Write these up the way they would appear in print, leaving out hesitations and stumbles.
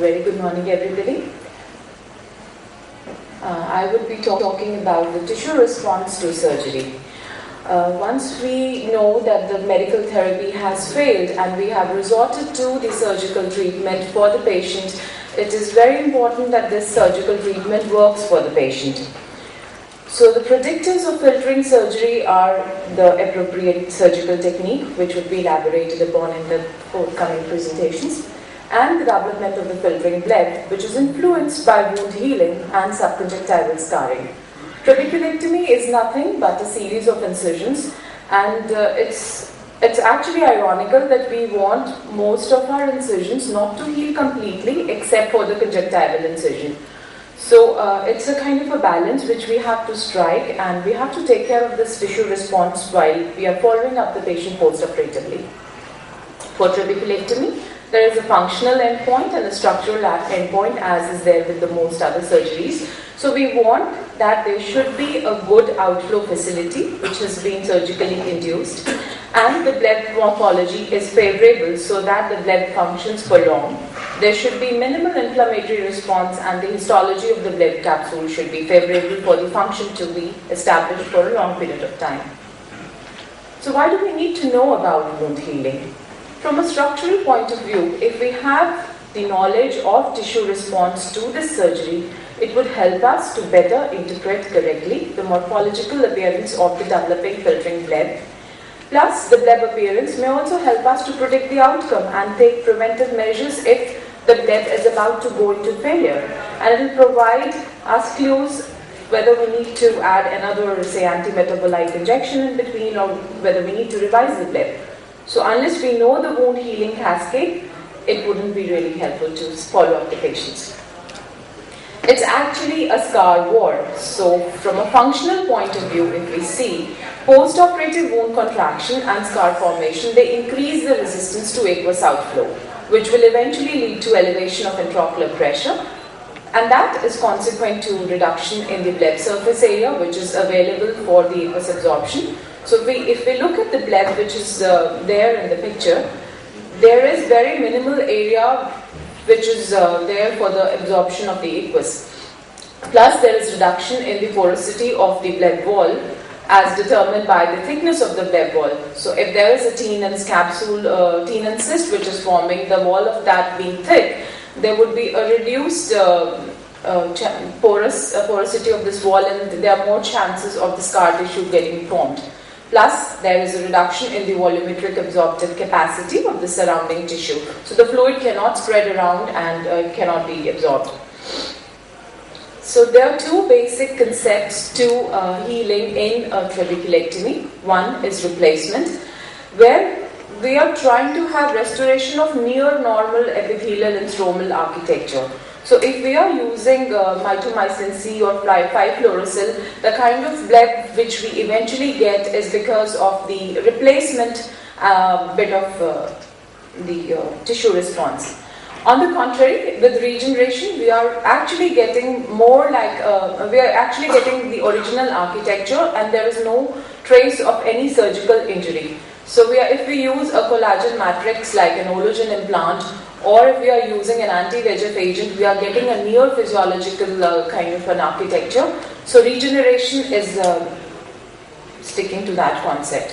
very good morning, everybody. I would be talking about the tissue response to surgery. Once we know that the medical therapy has failed and we have resorted to the surgical treatment for the patient, it is very important that this surgical treatment works for the patient. So the predictors of filtering surgery are the appropriate surgical technique, which would be elaborated upon in the forthcoming presentations, and the development of the filtering bleb, which is influenced by wound healing and subconjunctival scarring. Trabeculectomy is nothing but a series of incisions, and it's actually ironical that we want most of our incisions not to heal completely except for the conjunctival incision. So it's a kind of a balance which we have to strike, and we have to take care of this tissue response while we are following up the patient post-operatively. For trabeculectomy, there is a functional endpoint and a structural endpoint, as is there with the most other surgeries. So we want that there should be a good outflow facility which has been surgically induced, and the bleb morphology is favorable so that the bleb functions for long. There should be minimal inflammatory response, and the histology of the bleb capsule should be favorable for the function to be established for a long period of time. So why do we need to know about wound healing? From a structural point of view, if we have the knowledge of tissue response to this surgery, it would help us to better interpret correctly the morphological appearance of the developing filtering bleb. Plus, the bleb appearance may also help us to predict the outcome and take preventive measures if the bleb is about to go into failure. And it will provide us clues whether we need to add another, say, anti-metabolite injection in between, or whether we need to revise the bleb. So unless we know the wound healing cascade, it wouldn't be really helpful to follow up the patients. It's actually a scar ward. So from a functional point of view, if we see post-operative wound contraction and scar formation, they increase the resistance to aqueous outflow, which will eventually lead to elevation of intraocular pressure, and that is consequent to reduction in the bleb surface area, which is available for the aqueous absorption. So if we look at the bleb, which is there in the picture, there is very minimal area which is there for the absorption of the aqueous. Plus, there is reduction in the porosity of the bleb wall as determined by the thickness of the bleb wall. So if there is a Tenon's capsule, Tenon's cyst which is forming, the wall of that being thick, there would be a reduced porosity of this wall, and there are more chances of the scar tissue getting formed. Plus, there is a reduction in the volumetric absorptive capacity of the surrounding tissue. So the fluid cannot spread around and cannot be absorbed. So there are two basic concepts to healing in trabeculectomy. One is replacement, where we are trying to have restoration of near normal epithelial and stromal architecture. So if we are using mitomycin C or 5-fluorosil, the kind of bleb which we eventually get is because of the replacement bit of the tissue response. On the contrary, with regeneration, we are actually getting more like, we are actually getting the original architecture, and there is no trace of any surgical injury. So if we use a collagen matrix like an Ologen implant, or if we are using an anti-VEGF agent, we are getting a near physiological kind of an architecture. So regeneration is sticking to that concept.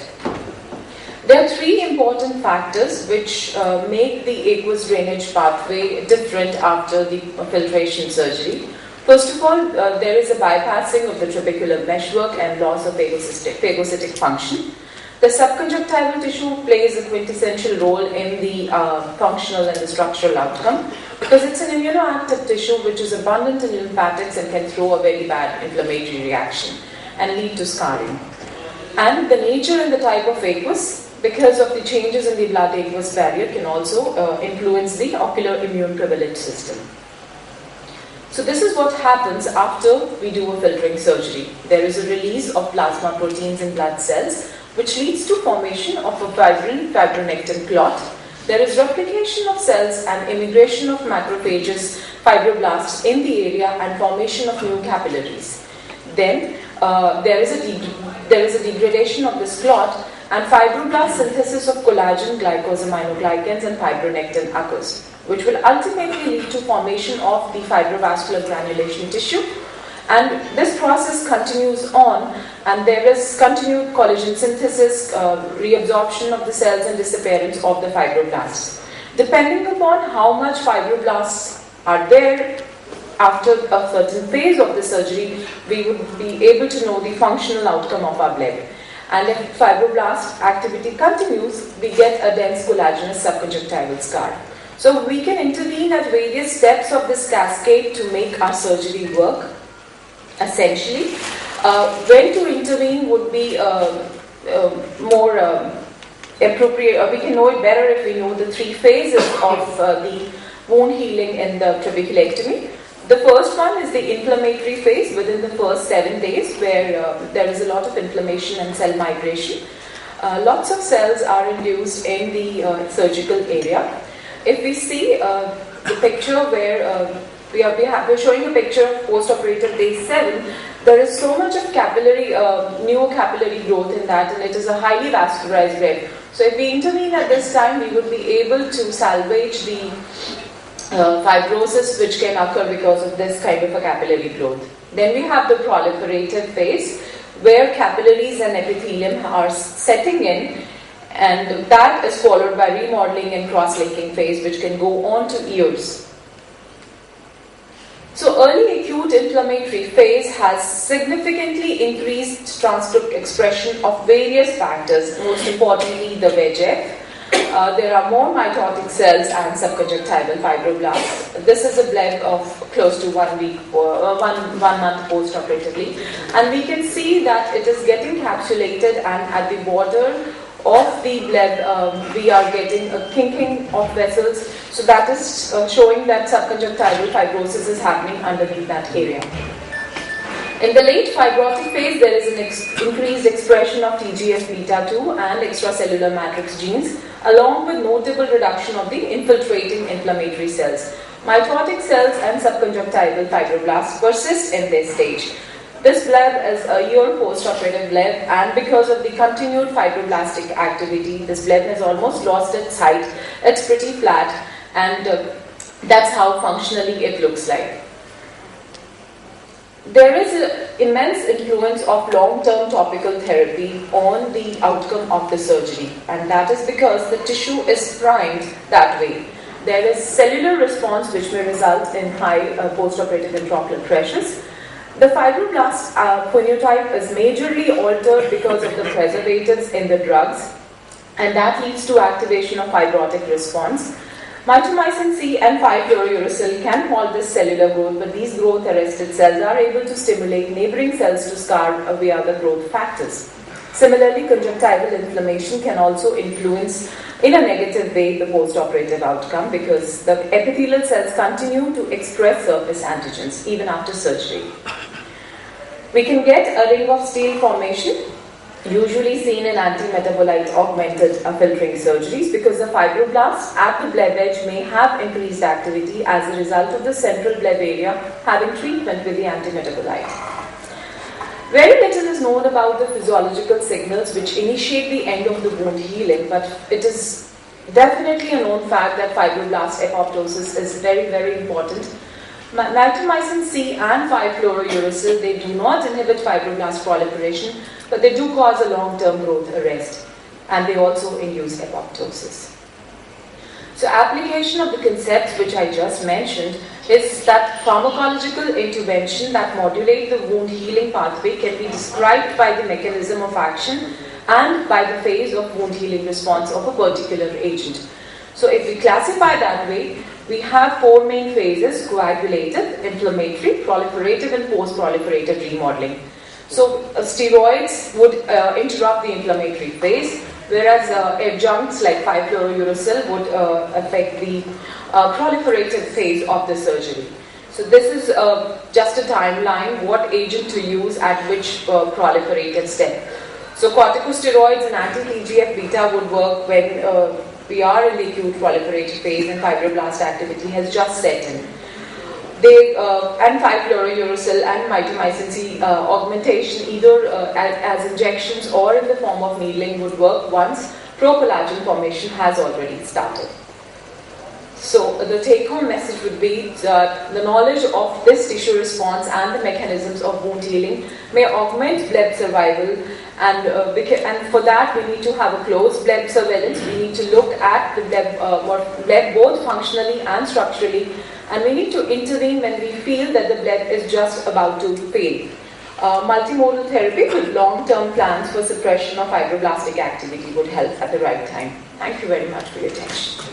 There are three important factors which make the aqueous drainage pathway different after the filtration surgery. First of all, there is a bypassing of the trabecular meshwork and loss of phagocytic function. The subconjunctival tissue plays a quintessential role in the functional and the structural outcome, because it's an immunoactive tissue which is abundant in lymphatics and can throw a very bad inflammatory reaction and lead to scarring. And the nature and the type of aqueous, because of the changes in the blood-aqueous barrier, can also influence the ocular immune privilege system. So this is what happens after we do a filtering surgery. There is a release of plasma proteins in blood cells, which leads to formation of a fibronectin clot. There is replication of cells and immigration of macrophages, fibroblasts in the area, and formation of new capillaries. Then there is a degradation of this clot, and fibroblast synthesis of collagen, glycosaminoglycans, and fibronectin occurs. which will ultimately lead to formation of the fibrovascular granulation tissue. And this process continues on, and there is continued collagen synthesis, reabsorption of the cells, and disappearance of the fibroblasts. Depending upon how much fibroblasts are there after a certain phase of the surgery, we would be able to know the functional outcome of our bleb. And if fibroblast activity continues, we get a dense collagenous subconjunctival scar. So we can intervene at various steps of this cascade to make our surgery work. Essentially, when to intervene would be more appropriate. We can know it better if we know the three phases of the wound healing in the trabeculectomy. The first one is the inflammatory phase within the first 7 days, where there is a lot of inflammation and cell migration. Lots of cells are induced in the surgical area. If we see the picture where we're showing a picture of post-operative day 7, there is so much of capillary, new capillary growth in that, and it is a highly vascularized red. So if we intervene at this time, we would be able to salvage the fibrosis which can occur because of this kind of a capillary growth. Then we have the proliferative phase, where capillaries and epithelium are setting in, and that is followed by remodeling and cross-linking phase, which can go on to years. So early acute inflammatory phase has significantly increased transcript expression of various factors, most importantly the VEGF. There are more mitotic cells and subconjunctival fibroblasts. This is a bleb of close to 1 week or 1 month post-operatively, and we can see that it is getting capsulated, and at the border of the bleb we are getting a kinking of vessels. So that is showing that subconjunctival fibrosis is happening underneath that area. In the late fibrotic phase, there is an increased expression of TGF-beta2 and extracellular matrix genes, along with notable reduction of the infiltrating inflammatory cells. Mitotic cells and subconjunctival fibroblasts persist in this stage. This bleb is a year post-operative bleb, and because of the continued fibroblastic activity, this bleb has almost lost its height. It's pretty flat, and that's how functionally it looks like. There is an immense influence of long-term topical therapy on the outcome of the surgery, and that is because the tissue is primed that way. There is cellular response which may result in high post-operative intraocular pressures. The fibroblast phenotype is majorly altered because of the preservatives in the drugs, and that leads to activation of fibrotic response. Mitomycin C and 5-fluorouracil can halt this cellular growth, but these growth-arrested cells are able to stimulate neighboring cells to scar via the growth factors. Similarly, conjunctival inflammation can also influence in a negative way the post-operative outcome, because the epithelial cells continue to express surface antigens even after surgery. We can get a ring of steel formation, usually seen in anti-metabolite augmented filtering surgeries, because the fibroblasts at the bleb edge may have increased activity as a result of the central bleb area having treatment with the anti-metabolite. Very little is known about the physiological signals which initiate the end of the wound healing, but it is definitely a known fact that fibroblast apoptosis is very, very important. Mitomycin C and 5-fluorouracil, they do not inhibit fibroblast proliferation, but they do cause a long-term growth arrest, and they also induce apoptosis. So application of the concepts which I just mentioned is that pharmacological intervention that modulate the wound healing pathway can be described by the mechanism of action and by the phase of wound healing response of a particular agent. So if we classify that way, we have 4 main phases: coagulative, inflammatory, proliferative, and post-proliferative remodeling. So steroids would interrupt the inflammatory phase, whereas adjuncts like 5-fluorouracil would affect the proliferative phase of the surgery. So this is just a timeline, what agent to use at which proliferative step. So corticosteroids and anti-TGF-beta would work when we are in the acute proliferative phase and fibroblast activity has just set in. And 5-fluorouracil and mitomycin C augmentation, either as injections or in the form of needling, would work once pro-collagen formation has already started. So the take-home message would be that the knowledge of this tissue response and the mechanisms of wound healing may augment bleb survival, and for that we need to have a close bleb surveillance. We need to look at the bleb both functionally and structurally, and we need to intervene when we feel that the bleb is just about to fail. Multimodal therapy with long-term plans for suppression of fibroblastic activity would help at the right time. Thank you very much for your attention.